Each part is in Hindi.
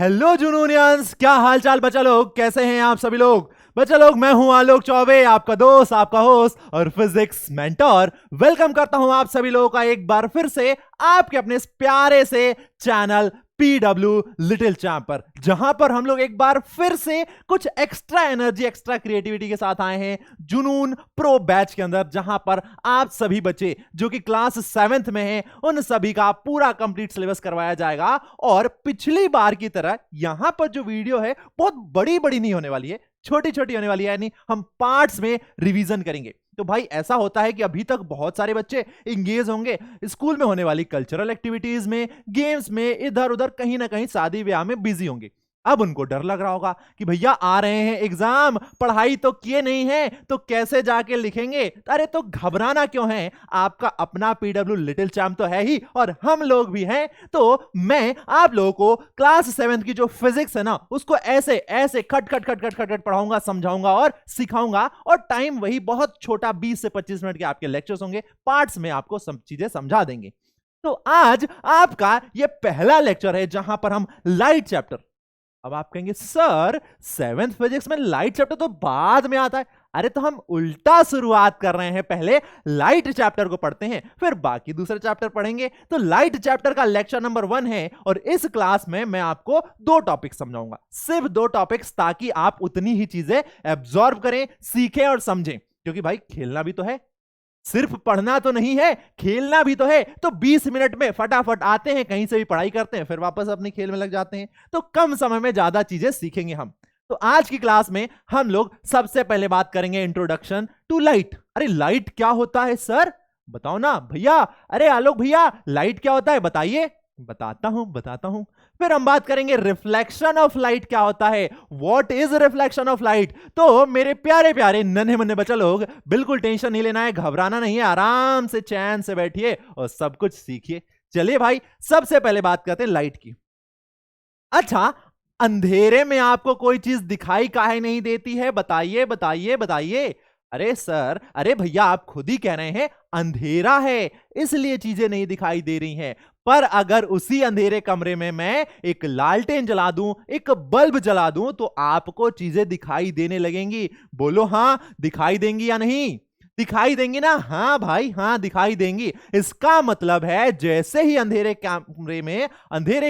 हेलो जुनूनियंस, क्या हाल चाल बच्चा लोग? कैसे हैं आप सभी लोग? बच्चा लोग, मैं हूं आलोक चौबे, आपका दोस्त, आपका होस्ट और फिजिक्स मेंटर। वेलकम करता हूं आप सभी लोगों का एक बार फिर से आपके अपने इस प्यारे से चैनल पीडब्ल्यू लिटिल चैंप पर, जहां पर हम लोग एक बार फिर से कुछ एक्स्ट्रा एनर्जी, एक्स्ट्रा क्रिएटिविटी के साथ आए हैं जुनून प्रो बैच के अंदर, जहां पर आप सभी बच्चे जो कि क्लास 7th में हैं उन सभी का पूरा कंप्लीट सिलेबस करवाया जाएगा। और पिछली बार की तरह यहां पर जो वीडियो है बहुत बड़ी बड़ी नहीं होने वाली है, छोटी छोटी होने वाली है, यानी हम पार्ट्स में रिवीजन करेंगे। तो भाई ऐसा होता है कि अभी तक बहुत सारे बच्चे इंगेज होंगे स्कूल में होने वाली कल्चरल एक्टिविटीज में, गेम्स में, इधर उधर कहीं ना कहीं शादी ब्याह में बिजी होंगे। अब उनको डर लग रहा होगा कि भैया आ रहे हैं एग्जाम, पढ़ाई तो किए नहीं है तो कैसे जाके लिखेंगे। अरे तो घबराना क्यों है, आपका अपना पीडब्ल्यू लिटिल चैंप तो है ही और हम लोग भी हैं। तो मैं आप लोगों को क्लास 7th की जो फिजिक्स है ना, उसको ऐसे ऐसे खट खट खट खट खट खट पढ़ाऊंगा, समझाऊंगा और सिखाऊंगा। और टाइम वही बहुत छोटा 20 से 25 मिनट के आपके लेक्चर्स होंगे, पार्ट्स में आपको सब चीजें समझा देंगे। तो आज आपका ये पहला लेक्चर है जहां पर हम लाइट चैप्टर। अब आप कहेंगे सर 7th फिजिक्स में लाइट चैप्टर तो बाद में आता है। अरे तो हम उल्टा शुरुआत कर रहे हैं, पहले लाइट चैप्टर को पढ़ते हैं फिर बाकी दूसरे चैप्टर पढ़ेंगे। तो लाइट चैप्टर का लेक्चर नंबर 1 है और इस क्लास में मैं आपको 2 टॉपिक समझाऊंगा, सिर्फ 2 टॉपिक्स, ताकि आप उतनी ही चीजें एब्जॉर्ब करें, सीखें और समझें। क्योंकि भाई खेलना भी तो है, सिर्फ पढ़ना तो नहीं है, खेलना भी तो है। तो 20 मिनट में फटाफट आते हैं, कहीं से भी पढ़ाई करते हैं, फिर वापस अपने खेल में लग जाते हैं। तो कम समय में ज्यादा चीजें सीखेंगे हम। तो आज की क्लास में हम लोग सबसे पहले बात करेंगे इंट्रोडक्शन टू लाइट। अरे लाइट क्या होता है सर, बताओ ना भैया। अरे आलोक भैया, लाइट क्या होता है बताइए। बताता हूं। फिर हम बात करेंगे रिफ्लेक्शन ऑफ लाइट क्या होता है, what is reflection of light. तो मेरे प्यारे प्यारे नन्हे मुन्ने बच्चे लोग, बिल्कुल टेंशन नहीं लेना है, घबराना नहीं है, आराम से चैन से बैठिए और सब कुछ सीखिए। चलिए भाई, सबसे पहले बात करते हैं लाइट की। अच्छा, अंधेरे में आपको कोई चीज दिखाई काहे नहीं देती है, बताइए बताइए बताइए। अरे सर, अरे भैया, आप खुद ही कह रहे हैं अंधेरा है इसलिए चीजें नहीं दिखाई दे रही हैं। पर अगर उसी अंधेरे कमरे में मैं एक लालटेन जला दूं, एक बल्ब जला दूं, तो आपको चीजें दिखाई देने लगेंगी। बोलो हां, दिखाई देंगी या नहीं? दिखाई देंगी ना? हाँ भाई हाँ, दिखाई देंगी। इसका मतलब है जैसे ही अंधेरे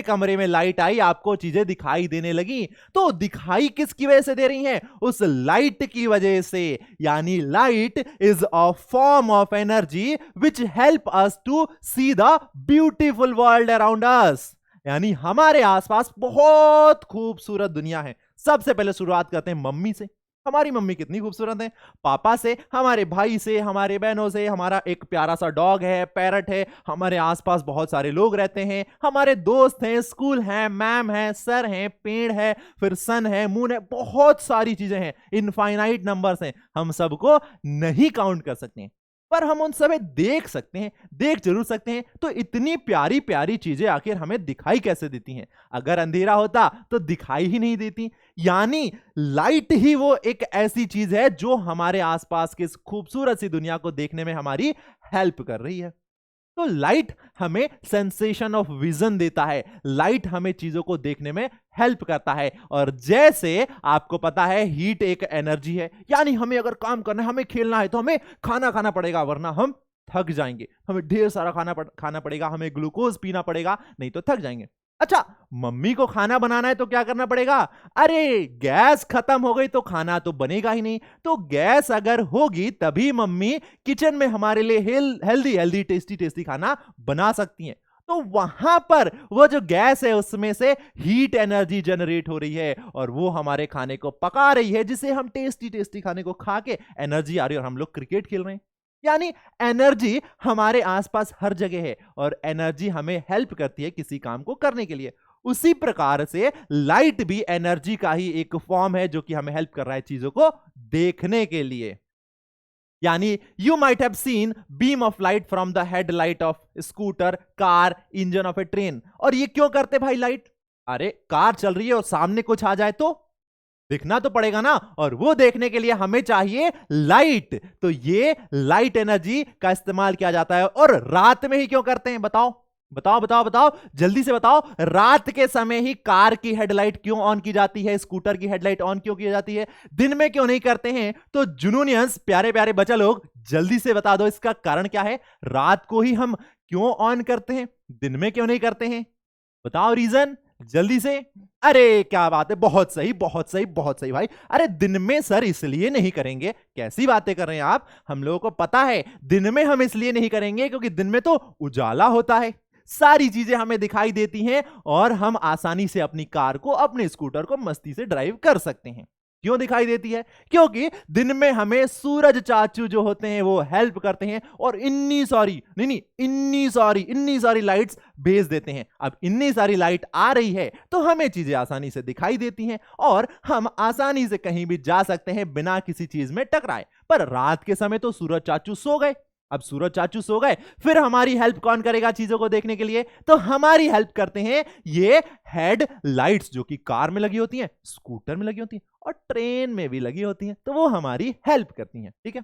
कमरे में लाइट आई, आपको चीजें दिखाई देने लगी। तो दिखाई किसकी वजह से दे रही हैं? उस लाइट की वजह से। यानी light is a form of energy which help us to see the beautiful world around us. यानी हमारे आसपास बहुत खूबसूरत दुनिया है। सबसे पहले शुरुआत करते हैं मम्मी से। हमारी मम्मी कितनी खूबसूरत है, पापा से, हमारे भाई से, हमारे बहनों से, हमारा एक प्यारा सा डॉग है, पैरट है, हमारे आसपास बहुत सारे लोग रहते हैं, हमारे दोस्त हैं, स्कूल हैं, मैम है, सर हैं, पेड़ है, फिर सन है, मून है, बहुत सारी चीजें हैं, इनफाइनाइट नंबर्स हैं, हम सबको नहीं काउंट कर सकते हैं। पर हम उन सब देख सकते हैं, देख जरूर सकते हैं। तो इतनी प्यारी प्यारी चीजें आखिर हमें दिखाई कैसे देती हैं? अगर अंधेरा होता तो दिखाई ही नहीं देती। यानी लाइट ही वो एक ऐसी चीज है जो हमारे आसपास की इस खूबसूरत सी दुनिया को देखने में हमारी हेल्प कर रही है। तो लाइट हमें सेंसेशन ऑफ विजन देता है, लाइट हमें चीजों को देखने में हेल्प करता है। और जैसे आपको पता है हीट एक एनर्जी है, यानी हमें अगर काम करना है, हमें खेलना है, तो हमें खाना खाना पड़ेगा, वरना हम थक जाएंगे। हमें ढेर सारा खाना पड़ेगा, हमें ग्लूकोज पीना पड़ेगा, नहीं तो थक जाएंगे। अच्छा, मम्मी को खाना बनाना है तो क्या करना पड़ेगा? अरे गैस खत्म हो गई तो खाना तो बनेगा ही नहीं। तो गैस अगर होगी तभी मम्मी किचन में हमारे लिए हेल्दी हेल्दी टेस्टी टेस्टी खाना बना सकती हैं। तो वहां पर वो जो गैस है उसमें से हीट एनर्जी जनरेट हो रही है और वो हमारे खाने को पका रही है, जिसे हम टेस्टी टेस्टी खाने को खा के एनर्जी आ रही है और हम लोग क्रिकेट खेल रहे हैं। यानी एनर्जी हमारे आसपास हर जगह है और एनर्जी हमें हेल्प करती है किसी काम को करने के लिए। उसी प्रकार से लाइट भी एनर्जी का ही एक फॉर्म है जो कि हमें हेल्प कर रहा है चीजों को देखने के लिए। यानी you might have seen beam of light from the headlight of scooter, car, engine of A train. और ये क्यों करते भाई लाइट? अरे कार चल रही है और सामने कुछ आ जाए तो दिखना तो पड़ेगा ना, और वो देखने के लिए हमें चाहिए लाइट। तो ये लाइट एनर्जी का इस्तेमाल किया जाता है। और रात में ही क्यों करते हैं बताओ? बताओ बताओ बताओ, जल्दी से बताओ। रात के समय ही कार की हेडलाइट क्यों ऑन की जाती है, स्कूटर की हेडलाइट ऑन क्यों की जाती है, दिन में क्यों नहीं करते हैं? तो जुनूनियंस, प्यारे प्यारे बच्चा लोग, जल्दी से बता दो इसका कारण क्या है। रात को ही हम क्यों ऑन करते हैं, दिन में क्यों नहीं करते हैं? बताओ रीजन जल्दी से। अरे क्या बात है, बहुत सही बहुत सही बहुत सही भाई। अरे दिन में सर इसलिए नहीं करेंगे, कैसी बातें कर रहे हैं आप, हम लोगों को पता है दिन में हम इसलिए नहीं करेंगे क्योंकि दिन में तो उजाला होता है, सारी चीजें हमें दिखाई देती हैं और हम आसानी से अपनी कार को, अपने स्कूटर को मस्ती से ड्राइव कर सकते हैं। क्यों दिखाई देती है? क्योंकि दिन में हमें सूरज चाचू जो होते हैं वो हेल्प करते हैं और इन्नी सारी लाइट्स भेज देते हैं। अब इतनी सारी लाइट आ रही है तो हमें चीजें आसानी से दिखाई देती हैं और हम आसानी से कहीं भी जा सकते हैं बिना किसी चीज में टकराए। पर रात के समय तो सूरज चाचू सो गए। अब सूरज चाचू सो गए, फिर हमारी हेल्प कौन करेगा चीजों को देखने के लिए? तो हमारी हेल्प करते हैं ये हेड लाइट्स, जो कि कार में लगी होती हैं, स्कूटर में लगी होती हैं और ट्रेन में भी लगी होती हैं, तो वो हमारी हेल्प करती हैं। ठीक है।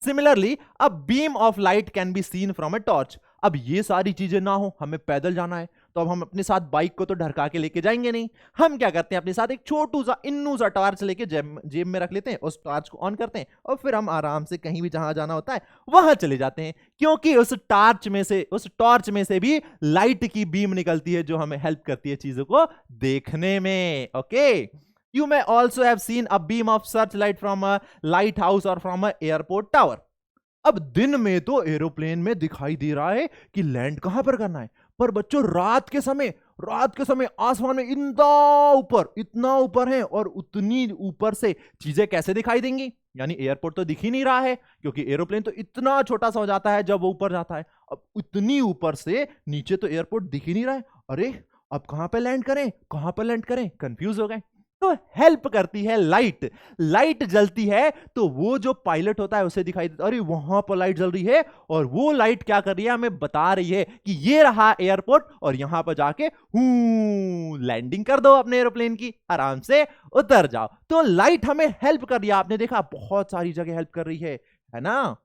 Similarly a beam of light can be seen from a torch. अब ये सारी चीजें ना हो, हमें पैदल जाना है, तो अब हम अपने साथ बाइक को तो ढरका के लेके जाएंगे नहीं। हम क्या करते हैं, अपने साथ एक छोटू सा इन्नू सा टॉर्च लेके जेब में रख लेते हैं, उस टॉर्च को ऑन करते हैं और फिर हम आराम से कहीं भी जहां जाना होता है वहां चले जाते हैं, क्योंकि उस टॉर्च में से भी लाइट की बीम निकलती है जो हमें हेल्प करती है चीजों को देखने में। Okay. You may also have seen a beam of searchlight from a lighthouse or from a airport tower. अब दिन में तो एरोप्लेन में दिखाई दे रहा है कि लैंड कहां पर करना है, पर बच्चों रात के समय आसमान में इतना ऊपर है और उतनी ऊपर से चीजें कैसे दिखाई देंगी? यानी एयरपोर्ट तो दिख ही नहीं रहा है क्योंकि एरोप्लेन तो इतना छोटा सा हो जाता है जब वो ऊपर जाता है। अब इतनी ऊपर से नीचे तो एयरपोर्ट दिख ही नहीं रहा है। अरे अब कहां पर लैंड करें, कंफ्यूज हो गए। तो हेल्प करती है लाइट जलती है तो वो जो पायलट होता है उसे दिखाई देता है, अरे वहां पर लाइट जल रही है और वो लाइट क्या कर रही है, हमें बता रही है कि ये रहा एयरपोर्ट और यहां पर जाके लैंडिंग कर दो अपने एरोप्लेन की, आराम से उतर जाओ। तो लाइट हमें हेल्प कर रही है, आपने देखा बहुत सारी जगह हेल्प कर रही है ना।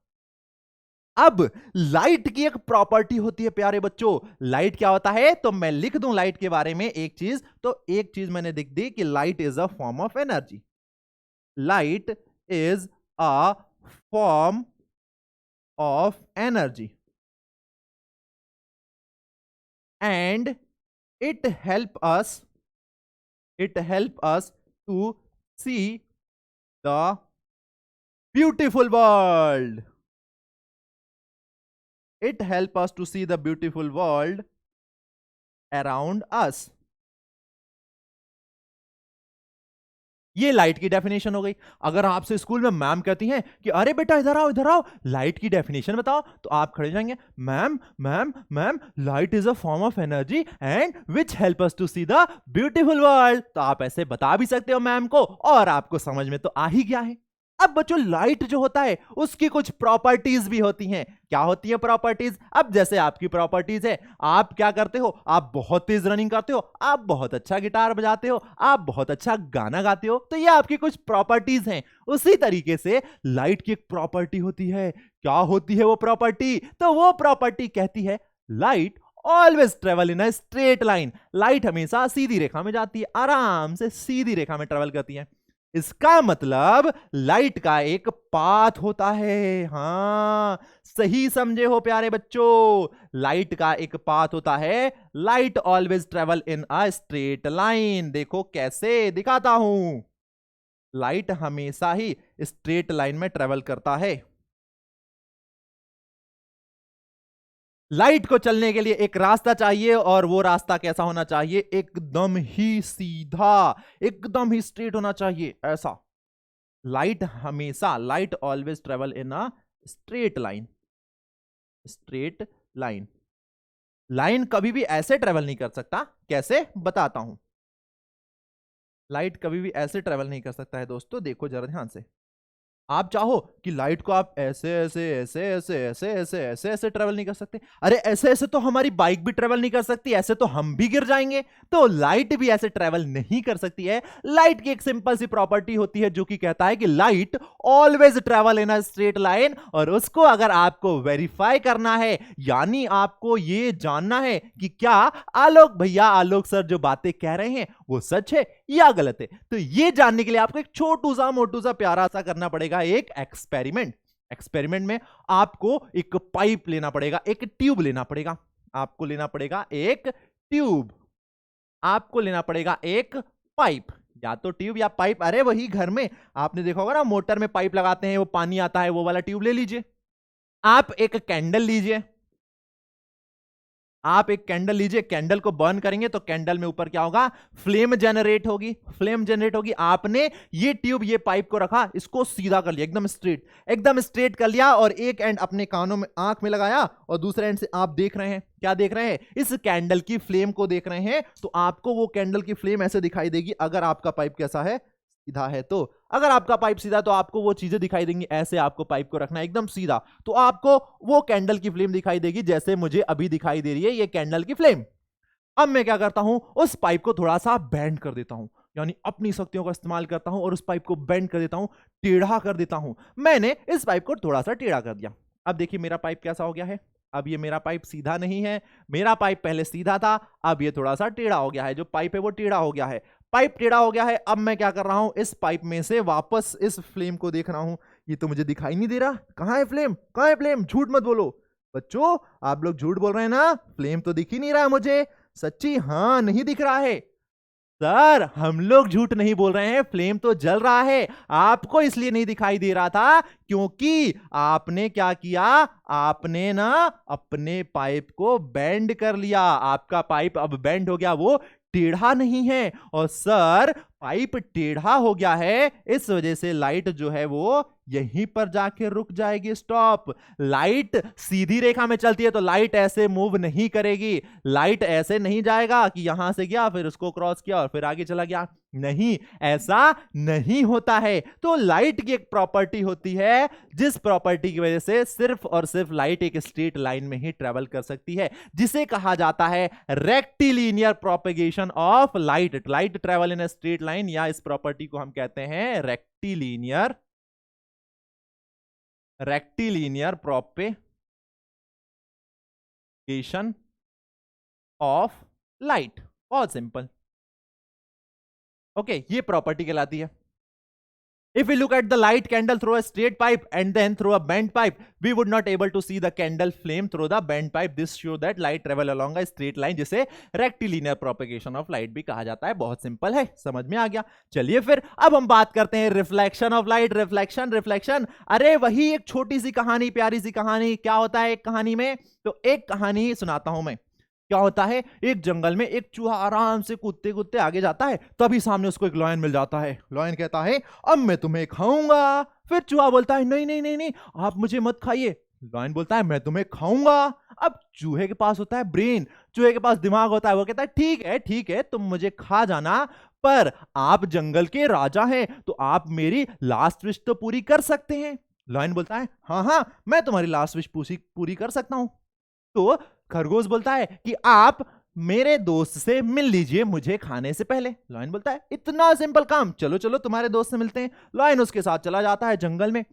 अब लाइट की एक प्रॉपर्टी होती है प्यारे बच्चों, लाइट क्या होता है, तो मैं लिख दूं लाइट के बारे में एक चीज मैंने लिख दी कि light is a form of energy. Light is a form of energy and it help us to see the beautiful world. It helps us to see the beautiful world around us. ये लाइट की डेफिनेशन हो गई। अगर आपसे स्कूल में मैम कहती हैं कि अरे बेटा इधर आओ लाइट की डेफिनेशन बताओ, तो आप खड़े जाएंगे, ma'am light is a form of energy and which help us to see the beautiful world. तो आप ऐसे बता भी सकते हो मैम को और आपको समझ में तो आ ही गया है। अब बच्चों लाइट जो होता है उसकी कुछ प्रॉपर्टीज भी होती हैं। क्या होती है प्रॉपर्टीज? अब जैसे आपकी प्रॉपर्टीज है, आप क्या करते हो, आप बहुत तेज रनिंग करते हो, आप बहुत अच्छा गिटार बजाते हो, आप बहुत अच्छा गाना गाते हो, तो ये आपकी कुछ प्रॉपर्टीज हैं। उसी तरीके से लाइट की एक प्रॉपर्टी होती है। क्या होती है वो प्रॉपर्टी? तो वो प्रॉपर्टी कहती है light always travel in a straight line. Light हमेशा सीधी रेखा में जाती है, आराम से सीधी रेखा में ट्रेवल करती है। इसका मतलब लाइट का एक पाथ होता है। हां, सही समझे हो प्यारे बच्चों, लाइट का एक पाथ होता है। Light always travel in a straight line. देखो कैसे दिखाता हूं, लाइट हमेशा ही स्ट्रेट लाइन में ट्रेवल करता है। लाइट को चलने के लिए एक रास्ता चाहिए और वो रास्ता कैसा होना चाहिए? एकदम ही सीधा, एकदम ही स्ट्रेट होना चाहिए, ऐसा। Light always travel in a straight line. Line कभी भी ऐसे ट्रेवल नहीं कर सकता। कैसे? बताता हूं। लाइट कभी भी ऐसे ट्रेवल नहीं कर सकता है दोस्तों, देखो जरा ध्यान से। आप चाहो कि लाइट को आप ऐसे ऐसे ऐसे ऐसे ऐसे ऐसे ऐसे ऐसे ट्रेवल नहीं कर सकते? अरे ऐसे ऐसे तो हमारी बाइक भी ट्रेवल नहीं कर सकती, ऐसे तो हम भी गिर जाएंगे। तो लाइट भी ऐसे ट्रेवल नहीं कर सकती है। लाइट की एक सिंपल सी प्रॉपर्टी होती है जो कि कहता है कि light always travel in a straight line, और उसको अगर आपको वेरीफाई करना है, यानी आपको ये जानना है कि क्या आलोक भैया, आलोक सर जो बातें कह रहे हैं वो सच है या गलत है, तो ये जानने के लिए आपको एक छोटू सा मोटू सा प्यारा सा करना पड़ेगा एक एक्सपेरिमेंट। एक्सपेरिमेंट में आपको एक पाइप लेना पड़ेगा, एक ट्यूब लेना पड़ेगा। आपको लेना पड़ेगा एक ट्यूब, आपको लेना पड़ेगा एक पाइप, या तो ट्यूब या पाइप। अरे वही घर में आपने देखा होगा ना, मोटर में पाइप लगाते हैं, वो पानी आता है, वो वाला ट्यूब ले लीजिए। आप एक कैंडल लीजिए, आप एक कैंडल लीजिए, कैंडल को बर्न करेंगे तो कैंडल में ऊपर क्या होगा, फ्लेम जनरेट होगी, फ्लेम जनरेट होगी। आपने ये ट्यूब, ये पाइप को रखा, इसको सीधा कर लिया, एकदम स्ट्रेट, एकदम स्ट्रेट कर लिया, और एक एंड अपने कानों में, आंख में लगाया, और दूसरे एंड से आप देख रहे हैं, क्या देख रहे हैं, इस कैंडल की फ्लेम को देख रहे हैं। तो आपको वो कैंडल की फ्लेम ऐसे दिखाई देगी अगर आपका पाइप कैसा है, सीधा है। तो अगर आपका पाइप सीधा तो आपको वो चीजें दिखाई देंगी, ऐसे आपको पाइप को रखना है एकदम सीधा, तो आपको वो कैंडल की फ्लेम दिखाई देगी जैसे मुझे अभी दिखाई दे रही है ये कैंडल की फ्लेम। अब मैं क्या करता हूं, उस पाइप को थोड़ा सा बेंड कर देता हूं, यानी अपनी शक्तियों का इस्तेमाल करता हूं और उस पाइप को बेंड कर देता हूं, टेढ़ा कर देता हूं। मैंने इस पाइप को थोड़ा सा टेढ़ा कर दिया। अब देखिए मेरा पाइप कैसा हो गया है। अब ये मेरा पाइप सीधा नहीं है, मेरा पाइप पहले सीधा था, अब ये थोड़ा सा टेढ़ा हो गया है, जो पाइप है वो टेढ़ा हो गया है, पाइप टेढ़ा हो गया है। अब मैं क्या कर रहा हूं, इस पाइप में से वापस इस फ्लेम को देख रहा हूं। ये तो मुझे दिखाई नहीं दे रहा, कहां है फ्लेम, कहां है फ्लेम, झूठ मत बोलो बच्चों, आप लोग झूठ बोल रहे हैं ना, फ्लेम तो दिख ही नहीं रहा है मुझे। सच्ची, हाँ नहीं दिख रहा है सर, हम लोग झूठ नहीं बोल रहे हैं, फ्लेम तो जल रहा है। आपको इसलिए नहीं दिखाई दे रहा था क्योंकि आपने क्या किया, आपने ना अपने पाइप को बेंड कर लिया, आपका पाइप अब बेंड हो गया, वो टेढ़ा नहीं है। और सर पाइप टेढ़ा हो गया है, इस वजह से लाइट जो है वो यहीं पर जाके रुक जाएगी, स्टॉप। लाइट सीधी रेखा में चलती है तो लाइट ऐसे मूव नहीं करेगी, लाइट ऐसे नहीं जाएगा कि यहां से गया फिर उसको क्रॉस किया और फिर आगे चला गया, नहीं, ऐसा नहीं होता है। तो लाइट की एक प्रॉपर्टी होती है जिस प्रॉपर्टी की वजह से सिर्फ और सिर्फ लाइट एक स्ट्रेट लाइन में ही ट्रेवल कर सकती है, जिसे कहा जाता है rectilinear propagation of light. Light travel in a straight line, या इस प्रॉपर्टी को हम कहते हैं रेक्टिलिनियर प्रोपेगेशन ऑफ लाइट। बहुत सिंपल, ओके, ये प्रॉपर्टी कहलाती है। If we look at the light candle through a straight pipe and then through a bent pipe, we would not able to see the candle flame through the bent pipe. This show that light travel along a straight line, जिसे rectilinear propagation of light भी कहा जाता है। बहुत सिंपल है, समझ में आ गया। चलिए फिर अब हम बात करते हैं reflection of light. Reflection, reflection, अरे वही एक छोटी सी कहानी, प्यारी सी कहानी। क्या होता है एक कहानी में, तो एक कहानी सुनाता हूं मैं। क्या होता है, एक जंगल में एक चूहा आराम से कूदते कूदते आगे जाता है, तभी सामने उसको एक लॉयन मिल जाता है। लॉयन कहता है अब मैं तुम्हें खाऊंगा। फिर चूहा बोलता है नहीं नहीं नहीं नहीं, आप मुझे मत खाइए। लॉयन बोलता है मैं तुम्हें खाऊंगा। अब चूहे के पास होता है ब्रेन, चूहे के पास दिमाग होता है, वो कहता है ठीक है तुम मुझे खा जाना, पर आप जंगल के राजा हैं तो आप मेरी लास्ट विश तो पूरी कर सकते हैं। लॉयन बोलता है हाँ हाँ मैं तुम्हारी लास्ट विश पूरी कर सकता हूं। तो खरगोश बोलता है कि आप मेरे दोस्त से मिल लीजिए मुझे खाने से पहले। लॉयन बोलता है इतना सिंपल काम, चलो चलो तुम्हारे दोस्त से मिलते हैं। लॉयन उसके साथ चला जाता है जंगल में।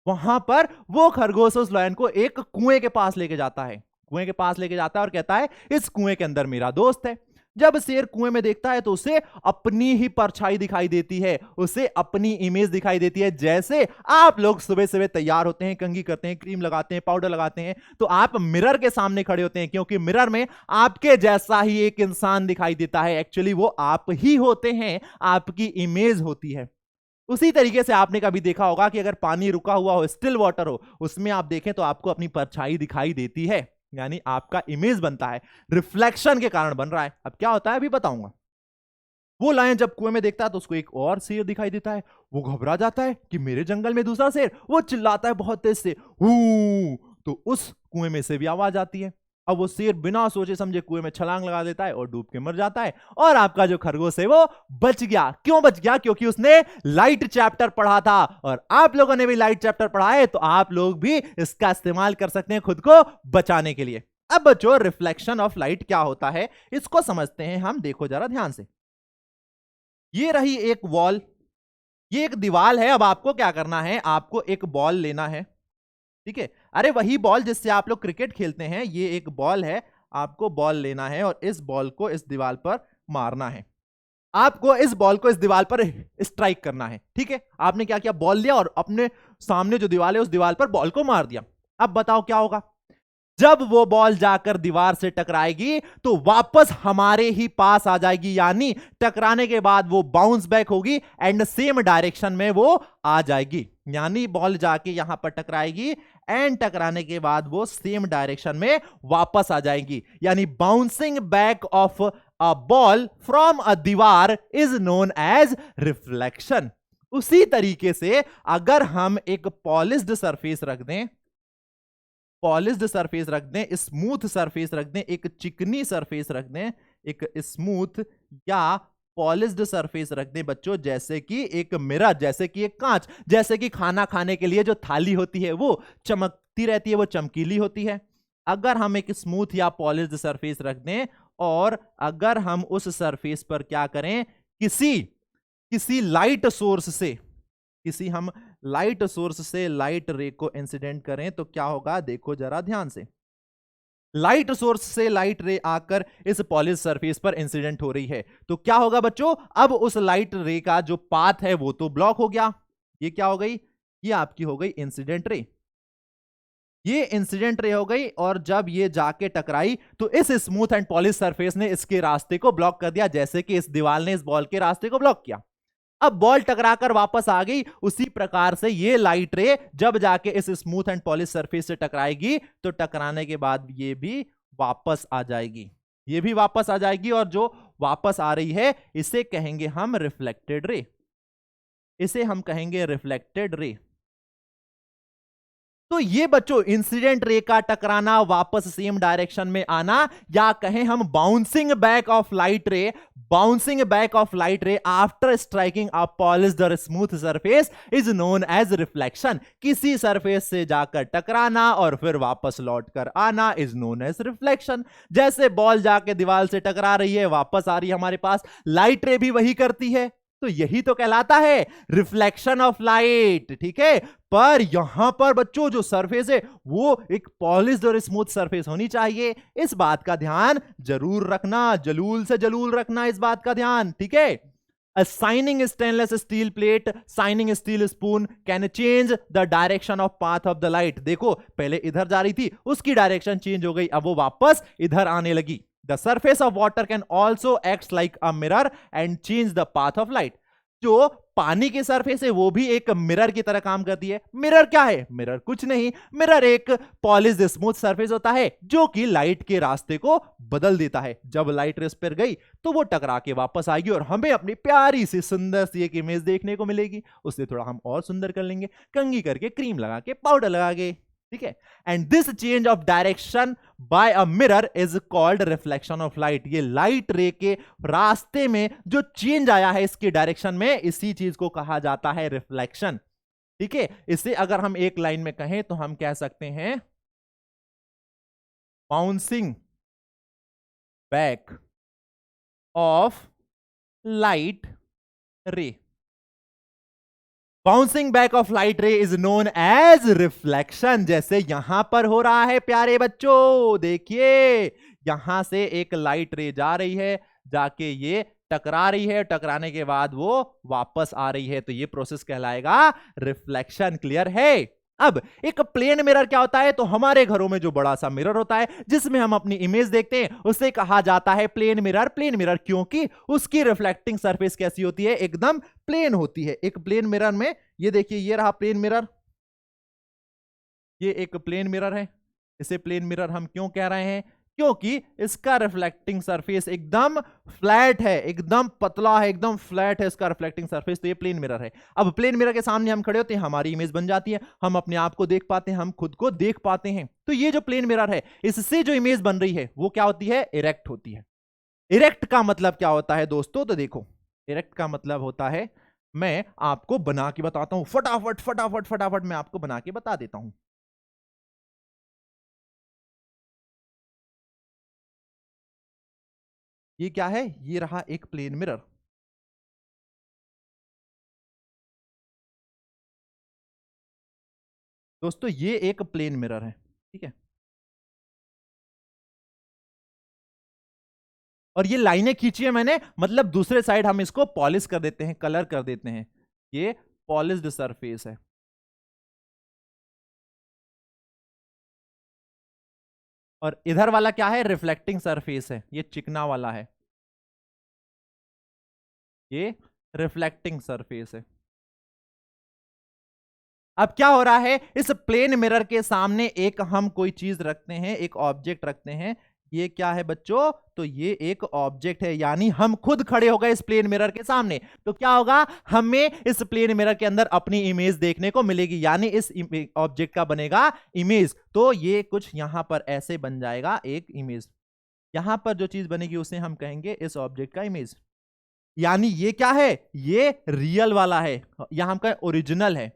वहां पर वो खरगोश उस लॉयन को एक कुएं के पास लेके जाता है, कुएं के पास लेके जाता है और कहता है इस कुएं के अंदर मेरा दोस्त है। जब शेर कुएं में देखता है तो उसे अपनी ही परछाई दिखाई देती है, उसे अपनी इमेज दिखाई देती है। जैसे आप लोग सुबह सुबह तैयार होते हैं, कंघी करते हैं, क्रीम लगाते हैं, पाउडर लगाते हैं, तो आप मिरर के सामने खड़े होते हैं क्योंकि मिरर में आपके जैसा ही एक इंसान दिखाई देता है। एक्चुअली वो आप ही होते हैं, आपकी इमेज होती है। उसी तरीके से आपने कभी देखा होगा कि अगर पानी रुका हुआ हो, स्टिल वाटर हो, उसमें आप देखें तो आपको अपनी परछाई दिखाई देती है, यानी आपका इमेज बनता है, रिफ्लेक्शन के कारण बन रहा है। अब क्या होता है अभी बताऊंगा। वो लायन जब कुएं में देखता है तो उसको एक और शेर दिखाई देता है, वो घबरा जाता है कि मेरे जंगल में दूसरा शेर, वो चिल्लाता है बहुत तेज से हू, तो उस कुएं में से भी आवाज आती है। अब वो शेर बिना सोचे समझे कुएं में छलांग लगा देता है और डूब के मर जाता है, और आपका जो खरगोश है वो बच गया। क्यों बच गया? क्योंकि उसने लाइट चैप्टर पढ़ा था, और आप लोगों ने भी लाइट चैप्टर पढ़ा है, तो आप लोग भी इसका इस्तेमाल कर सकते हैं खुद को बचाने के लिए। अब बच्चों, रिफ्लेक्शन ऑफ लाइट क्या होता है इसको समझते हैं हम। देखो जरा ध्यान से, ये रही एक वॉल, ये एक दीवार है। अब आपको क्या करना है, आपको एक बॉल लेना है, ठीक है। अरे वही बॉल जिससे आप लोग क्रिकेट खेलते हैं, ये एक बॉल है, आपको बॉल लेना है और इस बॉल को इस दीवार पर मारना है। आपको इस बॉल को इस दीवार पर स्ट्राइक करना है, ठीक है। आपने क्या किया, बॉल लिया और अपने सामने जो दीवार है उस दीवार पर बॉल को मार दिया। अब बताओ क्या होगा? जब वो बॉल जाकर दीवार से टकराएगी तो वापस हमारे ही पास आ जाएगी, यानी टकराने के बाद वो बाउंस बैक होगी एंड सेम डायरेक्शन में वो आ जाएगी। यानी बॉल जाके यहां पर टकराएगी एंड टकराने के बाद वो सेम डायरेक्शन में वापस आ जाएगी। यानी bouncing back of a ball from a दीवार इज नोन एज रिफ्लेक्शन। उसी तरीके से अगर हम एक पॉलिश्ड सरफेस रख दें, पॉलिश्ड सरफेस रख दें, स्मूथ सरफेस रख दें, एक चिकनी सरफेस रख दें, एक स्मूथ या पॉलिश्ड सरफेस रख दें बच्चों, जैसे कि एक मिरर, जैसे कि एक कांच, जैसे कि खाना खाने के लिए जो थाली होती है वो चमकती रहती है, वो चमकीली होती है। अगर हम एक स्मूथ या पॉलिश्ड सरफेस रख दें और अगर हम उस सरफेस पर क्या करें, किसी लाइट सोर्स से, किसी हम लाइट सोर्स से लाइट रे को इंसिडेंट करें तो क्या होगा? देखो जरा ध्यान से, लाइट सोर्स से लाइट रे आकर इस पॉलिश सरफेस पर इंसिडेंट हो रही है, तो क्या होगा बच्चों? अब उस लाइट रे का जो पाथ है वो तो ब्लॉक हो गया। ये क्या हो गई? ये आपकी हो गई इंसिडेंट रे, ये इंसिडेंट रे हो गई। और जब ये जाके टकराई तो इस स्मूथ एंड पॉलिश सरफेस ने इसके रास्ते को ब्लॉक कर दिया, जैसे कि इस दीवार ने इस बॉल के रास्ते को ब्लॉक किया। अब बॉल टकराकर वापस आ गई, उसी प्रकार से ये लाइट रे जब जाके इस स्मूथ एंड पॉलिश सरफेस से टकराएगी तो टकराने के बाद ये भी वापस आ जाएगी, ये भी वापस आ जाएगी। और जो वापस आ रही है इसे कहेंगे हम रिफ्लेक्टेड रे, इसे हम कहेंगे रिफ्लेक्टेड रे। तो ये बच्चों इंसिडेंट रे का टकराना, वापस सेम डायरेक्शन में आना, या कहें हम bouncing back of light ray, bouncing back of light ray after striking a polished और smooth surface is known as reflection. किसी सरफेस से जाकर टकराना और फिर वापस लौट कर आना इज नोन एज रिफ्लेक्शन। जैसे बॉल जाके दीवार से टकरा रही है, वापस आ रही है हमारे पास, लाइट रे भी वही करती है, तो यही तो कहलाता है रिफ्लेक्शन ऑफ लाइट, ठीक है। पर यहां पर बच्चों जो सरफेस है वो एक पॉलिश्ड और स्मूथ सरफेस होनी चाहिए, इस बात का ध्यान जरूर रखना, जलूल से जलूल रखना इस बात का ध्यान, ठीक है। A shining stainless steel plate, shining steel spoon can change the direction of path of the light। देखो पहले इधर जा रही थी, उसकी डायरेक्शन चेंज हो गई, अब वो वापस इधर आने लगी। The surface of water can also act like a mirror and change the path of light। जो पानी की सरफेस है वो भी एक मिरर की तरह काम करती है। मिरर क्या है? मिरर कुछ नहीं, मिरर एक पॉलिश्ड स्मूथ सरफेस होता है जो कि लाइट के रास्ते को बदल देता है। जब लाइट रेस पर गई तो वो टकरा के वापस आएगी और हमें अपनी प्यारी सी सुंदर सी एक इमेज देखने को मिलेगी। उससे थोड़ा हम और सुंदर कर लेंगे, कंघी करके, क्रीम लगा के, पाउडर लगा के, ठीक है। And this change of direction by a mirror is called reflection of light. ये लाइट रे के रास्ते में जो चेंज आया है इसकी डायरेक्शन में, इसी चीज को कहा जाता है रिफ्लेक्शन, ठीक है। इसे अगर हम एक लाइन में कहें तो हम कह सकते हैं bouncing back of light ray. Bouncing back of light ray is known as reflection. जैसे यहां पर हो रहा है प्यारे बच्चों, देखिए यहां से एक लाइट रे जा रही है, जाके ये टकरा रही है, टकराने के बाद वो वापस आ रही है, तो ये प्रोसेस कहलाएगा रिफ्लेक्शन। क्लियर है? अब एक प्लेन मिरर क्या होता है? तो हमारे घरों में जो बड़ा सा मिरर होता है जिसमें हम अपनी इमेज देखते हैं उसे कहा जाता है प्लेन मिरर। प्लेन मिरर क्योंकि उसकी रिफ्लेक्टिंग सरफेस कैसी होती है? एकदम प्लेन होती है। एक प्लेन मिरर में ये देखिए, ये रहा प्लेन मिरर, ये एक प्लेन मिरर है। इसे प्लेन मिरर हम क्यों कह रहे हैं? क्योंकि इसका रिफ्लेक्टिंग सरफेस एकदम फ्लैट है, एकदम पतला है, एकदम फ्लैट है इसका रिफ्लेक्टिंग सरफेस, तो ये प्लेन मिरर है। अब प्लेन मिरर के सामने हम खड़े होते हैं, हमारी इमेज बन जाती है, हम अपने आप को देख पाते हैं, हम खुद को देख पाते हैं। तो ये जो प्लेन मिरर है, इससे जो इमेज बन रही है वो क्या होती है, इरेक्ट होती है। इरेक्ट का मतलब क्या होता है दोस्तों, तो देखो इरेक्ट का मतलब होता है, मैं आपको बना के बताता हूं, फटाफट फटाफट फटाफट मैं आपको बना के बता देता हूं। ये क्या है, ये रहा एक प्लेन मिरर। दोस्तों ये एक प्लेन मिरर है, ठीक है, और ये लाइनें खींची है मैंने, मतलब दूसरे साइड हम इसको पॉलिश कर देते हैं, कलर कर देते हैं, ये पॉलिश्ड सरफेस है। और इधर वाला क्या है, रिफ्लेक्टिंग सरफेस है, ये चिकना वाला है, ये रिफ्लेक्टिंग सरफेस है। अब क्या हो रहा है, इस प्लेन मिरर के सामने एक हम कोई चीज रखते हैं, एक ऑब्जेक्ट रखते हैं, ये क्या है बच्चों, तो ये एक ऑब्जेक्ट है, यानी हम खुद खड़े हो गए इस प्लेन मिरर के सामने, तो क्या होगा, हमें इस प्लेन मिरर के अंदर अपनी इमेज देखने को मिलेगी, यानी इस ऑब्जेक्ट का बनेगा इमेज। तो ये कुछ यहां पर ऐसे बन जाएगा एक इमेज, यहां पर जो चीज बनेगी उसे हम कहेंगे इस ऑब्जेक्ट का इमेज। यानी ये क्या है, ये रियल वाला है, यहां हम कहें ओरिजिनल है,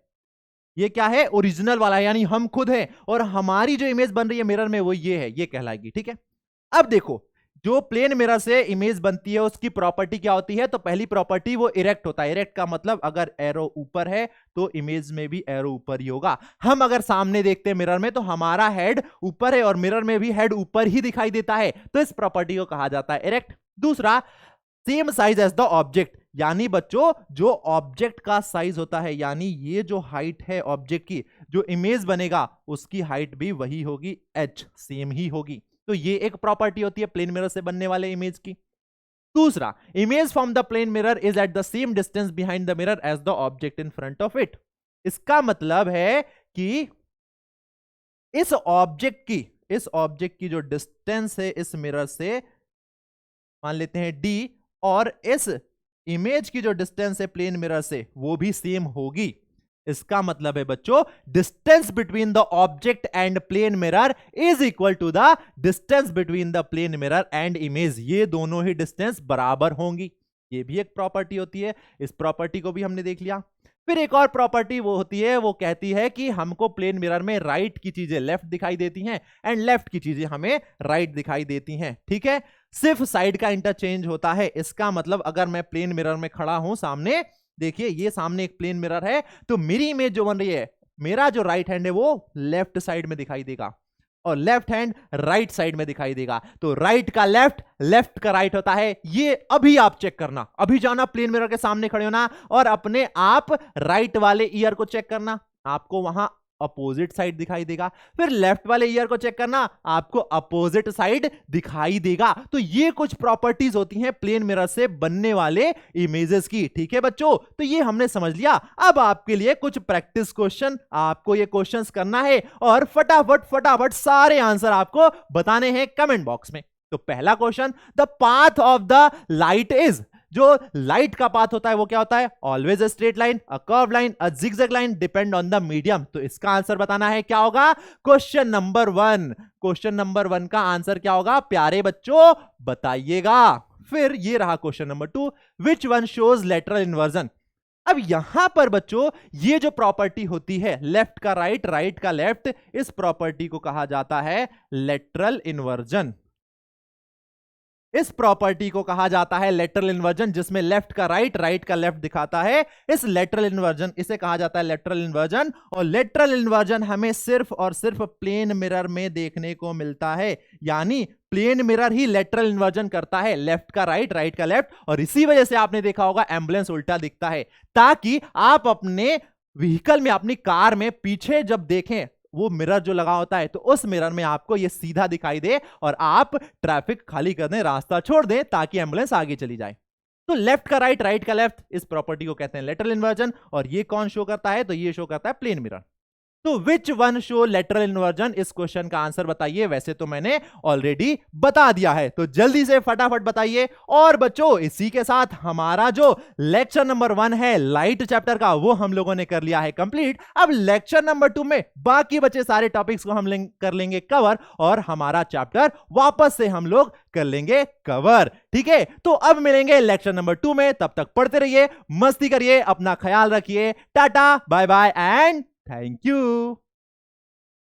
ये क्या है, ओरिजिनल वाला है, यानी हम खुद हैं, और हमारी जो इमेज बन रही है मिरर में वो ये है, ये कहलाएगी, ठीक है। अब देखो, जो प्लेन मिरर से इमेज बनती है उसकी प्रॉपर्टी क्या होती है, तो पहली प्रॉपर्टी वो इरेक्ट होता है। इरेक्ट का मतलब अगर एरो ऊपर है तो इमेज में भी एरो ऊपर ही होगा। हम अगर सामने देखते हैं मिरर में तो हमारा हेड ऊपर है और मिरर में भी हेड ऊपर ही दिखाई देता है, तो इस प्रॉपर्टी को कहा जाता है इरेक्ट। दूसरा, same size as the object, यानी बच्चों जो ऑब्जेक्ट का साइज होता है, यानी ये जो हाइट है ऑब्जेक्ट की, जो इमेज बनेगा उसकी हाइट भी वही होगी, एच सेम ही होगी। तो ये एक प्रॉपर्टी होती है प्लेन मिरर से बनने वाले इमेज की। दूसरा, image from the plane mirror is at the same distance behind the mirror as the object in front of it. इसका मतलब है कि इस ऑब्जेक्ट की जो डिस्टेंस है इस मिरर से, मान लेते हैं d, और इस इमेज की जो डिस्टेंस है प्लेन मिरर से वो भी सेम होगी। इसका मतलब है बच्चों, distance between the object and plane mirror is equal to the distance between the plane mirror and image, ये दोनों ही डिस्टेंस बराबर होंगी। ये भी एक प्रॉपर्टी होती है, इस प्रॉपर्टी को भी हमने देख लिया। फिर एक और प्रॉपर्टी वो होती है, वो कहती है कि हमको प्लेन मिरर में राइट की चीजें लेफ्ट दिखाई देती हैं एंड लेफ्ट की चीजें हमें राइट दिखाई देती हैं, ठीक है। सिर्फ साइड का इंटरचेंज होता है। इसका मतलब अगर मैं प्लेन मिरर में खड़ा हूं सामने, देखिए ये सामने एक प्लेन मिरर है, तो मेरी इमेज जो बन रही है, मेरा जो राइट हैंड है वो लेफ्ट साइड में दिखाई देगा और लेफ्ट हैंड राइट साइड में दिखाई देगा। तो राइट का लेफ्ट, लेफ्ट का राइट होता है। ये अभी आप चेक करना, अभी जाना प्लेन मिरर के सामने खड़े होना और अपने आप राइट वाले ईयर को चेक करना, आपको वहां अपोजिट साइड दिखाई देगा। फिर लेफ्ट वाले ईयर को चेक करना, आपको अपोजिट साइड दिखाई देगा। तो ये कुछ प्रॉपर्टीज होती हैं प्लेन मिरर से बनने वाले इमेजेस की, ठीक है बच्चों। तो ये हमने समझ लिया। अब आपके लिए कुछ प्रैक्टिस क्वेश्चन, आपको ये क्वेश्चंस करना है और फटाफट फटाफट सारे आंसर आपको बताने हैं कमेंट बॉक्स में। तो पहला question, the path of the light is, जो लाइट का पाथ होता है वो क्या होता है, always a straight line, a curve line, a zigzag line, depend on the medium. तो इसका आंसर बताना है, क्या होगा, क्वेश्चन नंबर 1। क्वेश्चन नंबर 1 का आंसर क्या होगा प्यारे बच्चों, बताइएगा। फिर ये रहा question number 2, which one shows lateral inversion. अब यहां पर बच्चों ये जो प्रॉपर्टी होती है लेफ्ट का राइट, राइट का लेफ्ट, इस प्रॉपर्टी को कहा जाता है लेटरल इन्वर्जन। इस प्रॉपर्टी को कहा जाता है लेटरल इन्वर्जन, जिसमें लेफ्ट का राइट, राइट का लेफ्ट दिखाता है। इस लेटरल इन्वर्जन, इसे कहा जाता है लेटरल इन्वर्जन। और लेटरल इन्वर्जन हमें सिर्फ और सिर्फ प्लेन मिरर में देखने को मिलता है, यानी प्लेन मिरर ही लेटरल इन्वर्जन करता है, लेफ्ट का राइट, राइट का लेफ्ट। और इसी वजह से आपने देखा होगा एम्बुलेंस उल्टा दिखता है, ताकि आप अपने व्हीकल में, अपनी कार में पीछे जब देखें, वो मिरर जो लगा होता है, तो उस मिरर में आपको ये सीधा दिखाई दे और आप ट्रैफिक खाली कर दें, रास्ता छोड़ दें, ताकि एम्बुलेंस आगे चली जाए। तो लेफ्ट का राइट, राइट का लेफ्ट, इस प्रॉपर्टी को कहते हैं लेटरल इन्वर्जन। और ये कौन शो करता है, तो ये शो करता है प्लेन मिरर। तो which one show lateral inversion, इस क्वेश्चन का आंसर बताइए। वैसे तो मैंने ऑलरेडी बता दिया है, तो जल्दी से फटाफट बताइए। और बच्चों इसी के साथ हमारा जो लेक्चर नंबर 1 है लाइट चैप्टर का, वो हम लोगों ने कर लिया है कंप्लीट। अब लेक्चर नंबर 2 में बाकी बचे सारे टॉपिक्स को हम कर लेंगे कवर, और हमारा चैप्टर वापस से हम लोग कर लेंगे कवर। ठीक है, तो अब मिलेंगे लेक्चर नंबर 2 में। तब तक पढ़ते रहिए, मस्ती करिए, अपना ख्याल रखिए। Tata bye bye and thank you.